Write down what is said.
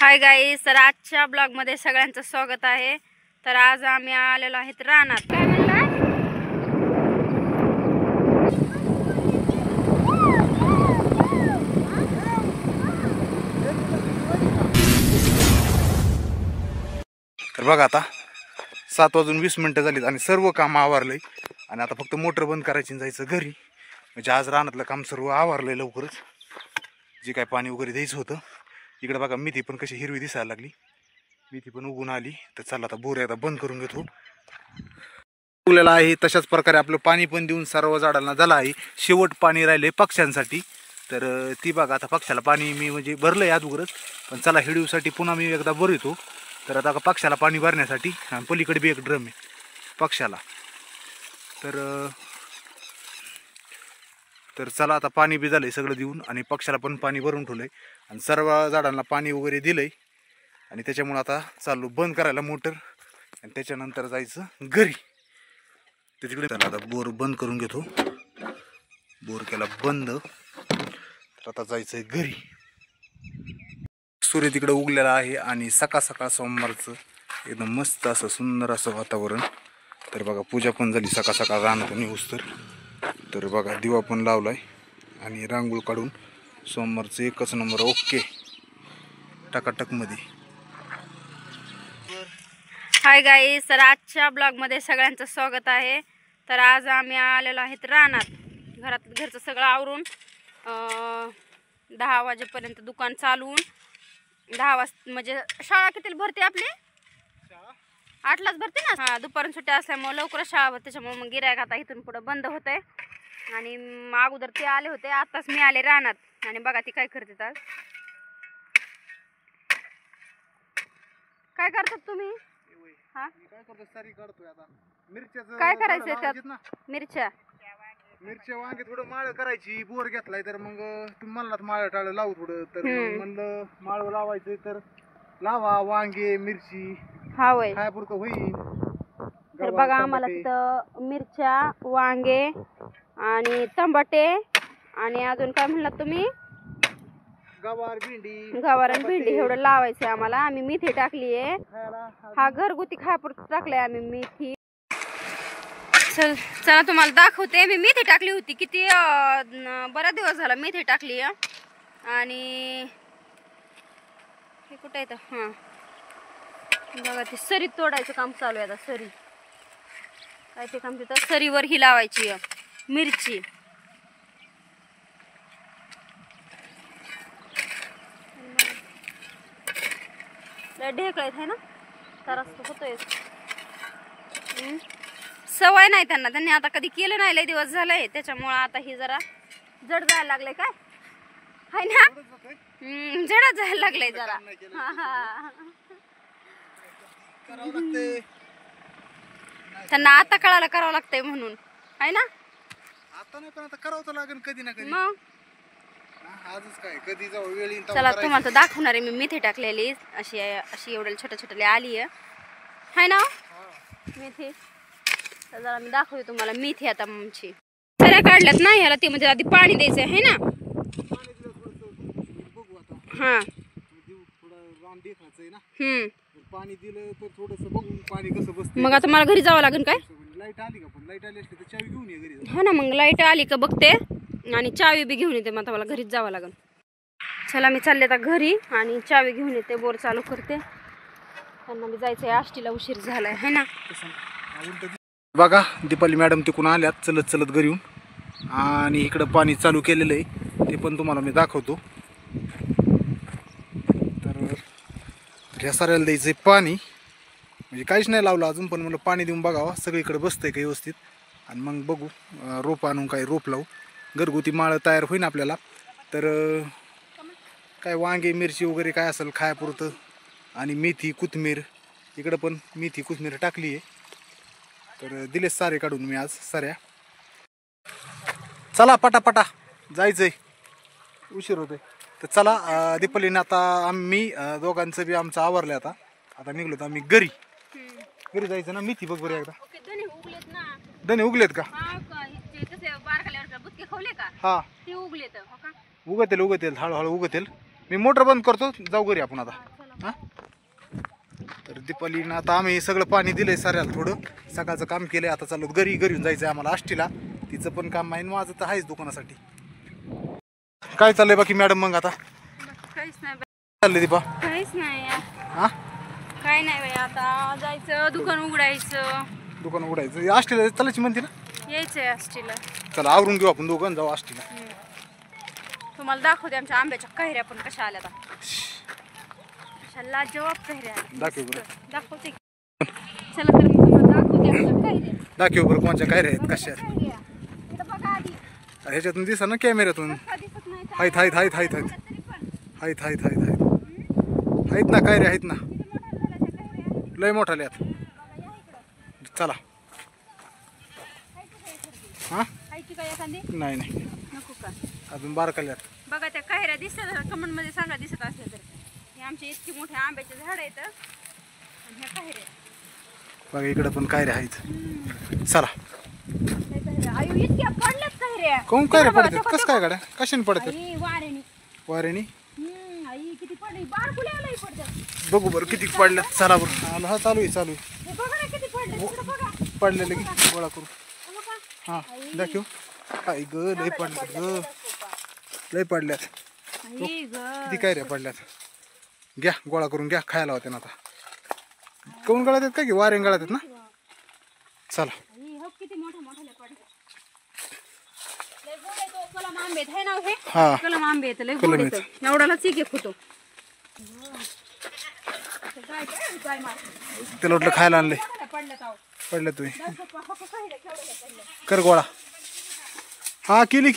Hi guys, तर आजच्या blog मध्ये सगळ्यांचं स्वागत आहे। तर आज आम्ही आलेलो आहेत रानात। काय म्हणला? तर बघा आता 7:20 झालीत आणि सर्व काम आवरलंय आणि आता फक्त मोटर बंद करायची आणि जायचं घरी। म्हणजे आज रानातलं काम सर्व आवरलंय लवकरच, जे काय पाणी वगैरे द्यायचं होतं। इकडे बघा मेथी पण कशी हिरवी दिसायला लागली, मेथी पण उगून आली। तर चला आता बोर एकदा बंद करून घेतो। उगलेला आहे तशाच प्रकारे आपलं पाणी पण देऊन सर्व झाडांना झालं आहे। शेवट पाणी राहिले पक्ष्यांसाठी, तर ती बघा आता पक्ष्याला पाणी मी म्हणजे भरलंय अगोदरच, पण चला हिडीवसाठी पुन्हा मी एकदा भरतो। तर आता पक्ष्याला पाणी भरण्यासाठी पलीकडे बी एक ड्रम आहे पक्ष्याला। तर चला आता पाणी बी झालंय सगळं देऊन आणि पक्ष्याला पण पाणी भरून ठेवलंय आणि सर्व झाडांना पाणी वगैरे दिलंय। आणि त्याच्यामुळे आता चालू बंद करायला मोटर आणि त्याच्यानंतर जायचं घरी। त्याच्याकडे चला आता बोर बंद करून घेतो। बोर केला बंद, तर आता जायचंय घरी। सूर्य तिकडे उगलेला आहे आणि सकाळ सकाळ सोमवारचं एकदम मस्त असं सुंदर असं वातावरण। तर बघा पूजा पण झाली सकाळ सकाळ रानातून येऊस तर बघा दिवा पण लावलाय आणि रांगोळ काढून सोमवारचं एकच नंबर ओके टकाटक मध्ये। हाय गाईस, तर आजच्या ब्लॉग मध्ये सगळ्यांचं स्वागत आहे। तर आज आम्ही आलेलो आहेत रानात। घरचं सगळं आवरून 10 वाजेपर्यंत दुकान चालवून 10 वाजता म्हणजे शाळा कितीला भरते आपली? 8लाच भरते ना। हा, दुपारून सुट्टी असल्यामुळे लवकर शाळा भरते, त्याच्यामुळे मग गिऱ्हाईक आता इथून पुढे बंद होतंय। आणि अगोदर ते आले होते, आताच मी आले रानात। आणि बघा ती काय करते आज। काय करतात तुम्ही? हा, काय करतो सारी काढतोय आता मिरच्याचं। काय करायचंय त्यात? मिरच्या वांगे थोडं माळ करायची, बोर घेतलाय। तर मग तुम्ही म्हणलात माळ टाळ लावू थोडं, तर म्हणलं माळ लावायचं तर लावा वांगे मिरची। हा वय खायापुरतं होईल। तर बघा आम्हाला तिथं मिरच्या, वांगे आणि टमाटे आणि अजून काय म्हणलात तुम्ही? गवार आणि भेंडी एवढं लावायचंय आम्हाला। आम्ही मेथी टाकली आहे, हा घरगुती खायापुरतं टाकलंय आम्ही मेथी। चला तुम्हाला दाखवते, मी मेथी टाकली होती किती बराच दिवस झाला मेथी टाकली आणि हे कुठं आहे तर हां बघा ती सरी तोडायचं काम चालू आहे आता। सरी काय ते काम तिथं सरीवर ही लावायची मिरची। ढेकळ आहे ना, तर होतोय सवय नाही त्यांना, त्यांनी आता कधी केलं नाही, लय दिवस झालंय, त्याच्यामुळं आता ही जरा जड जायला लागलंय। काय हाय ना, जडच जायला लागलंय जरा। त्यांना आता कळायला करावं लागतंय म्हणून, आहे ना। आता नाही पण आता करावं लागेल कधी ना कधी। मग आजच काय कधी जाऊ वेळ येईल चला तुम्हाला तर दाखवणार आहे मी मेथी टाकलेली अशी एवढ्या छोट्या छोट्याला आली आहे ना मेथी। तर जरा मी दाखवते तुम्हाला मेथी आता आमची सऱ्या काढल्यात ना ह्याला, ते म्हणजे आधी पाणी द्यायचं आहे ना। हा पाणी दिलं तर थोडंसं बघू पाणी कसं बसतं। मग आता मला घरी जावं लागेल काय? लाईट आली का? पण लाईट आली असली तर चावी घेऊन ये घरी। हा ना, मग लाईट आली का बघते आणि चावी बी घेऊन येते। मग आता मला घरीच जावं लागेल। चला मी चालले आता घरी आणि चावी घेऊन येते, बोर चालू करते। त्यांना मी जायचंय आष्टीला, उशीर झालाय है ना। बघा दीपाली मॅडम तिकडून आल्यात चलत चलत घरी येऊन आणि इकडं पाणी चालू केलेलं आहे, ते पण तुम्हाला मी दाखवतो। तर ह्या साऱ्याला द्यायचंय पाणी, म्हणजे काहीच नाही लावलं अजून, पण मला पाणी देऊन बघावं सगळीकडे बसतंय का व्यवस्थित, आणि मग बघू रोप आणून काही रोप लावू। घरगुती माळ तयार होईन आपल्याला। तर काय वांगे मिरची वगैरे काय असेल खायापुरतं, आणि मेथी कोथिंबीर, इकडं पण मेथी कोथिंबीर टाकली आहे। तर दिले सारे काढून मी आज साऱ्या। चला पटापटा जायचंय, उशीर होतोय। तर चला दीपालीने आता आम्ही दोघांचं बी आमचं आवरलं आता। आता निघलो तर आम्ही घरी जायचं ना। मेथी बघ बरं एकदा, धने उगलेत का? हा उगतेल हळूहळू उगतेल। मी मोटर बंद करतो, जाऊ घरी आपण आता। हा तर दीपालीनं आता आम्ही सगळं पाणी दिलंय साऱ्याला थोडं सकाळचं काम केलंय आता चालू घरी येऊन जायचं आम्हाला आष्टीला तिचं पण काम आहे माझं तर आहेच दुकानासाठी काय चाललंय बाकी मॅडम मग आता काहीच नाही चाललंय दीपा काहीच नाही हा काय नाही बाई आता जायचं दुकान उघडायचं दुकान उघडायचं आष्टीला चालायची म्हणते ना यायचंय आष्टीला चला आवरून घेऊ आपण दोघं जाऊ आष्टीला तुम्हाला दाखवते आमच्या आंब्याच्या कैऱ्या पण कशा आल्या आता अशा लाजवाब कैऱ्या दाखव बरं दाखवते चला तर मी तुम्हाला दाखवते आमच्या कैऱ्या दाखव बरं कोणच्या काय आहेत कशा आहेत कैऱ्या इथं बघा आधी ह्याच्यातून दिसा ना कॅमेऱ्यातून का दिसत नाही आहेत आहेत आहेत आहेत आहेत तरी पण आहेत आहेत आहेत आहेत आहेत ना काय रे आहेत ना लय मोठाले आहेत चला हां खायची काय एखादी नाही नाही नको का अजून बारकाले आहेत बघा त्या कैऱ्या दिसतात कमेंट मध्ये सांगा दिसत असल्या तर हे आमचे इतके मोठे आंब्याचे झाड आहेत आणि ह्या कैऱ्या बघा इकडं पण काय रे आहेत चला आयु इतक्या पडल्यात कैऱ्या कोण काय रे पडतात कसं काय गाड्या कशाने पडतात आई वाऱ्याने वाऱ्याने आई किती पडली बारकुले आलाही पडतात बघू बरं किती पडल्यात चला बरं आलं हा चालू आहे चालू आहे हे बघा ना किती पडले बघा पडलेलं की गोळा करू हे बघा हां दाखव आई ग लय पडल्यात ग लय पडल्यात आई ग किती काय रे पडल्यात घ्या गोळा करून घ्या खायला होते ना आता कोण गळात आहेत का की वारे गळात आहेत ना चला आई हो किती मोठे मोठे पडले लय गोड आहे तो कलम आंबे आहे ना हे हा कलम आंबे आहेत लय कलम गोड आहेत. आहेत एवढालाच एक एक होतो काय मार त्याला वाटलं खायला आणलंय पडल्यात आहो पडलं तुम्ही दाखव, हो, हो, कैऱ्या केवढ्या पडल्या कर गोळा हा केली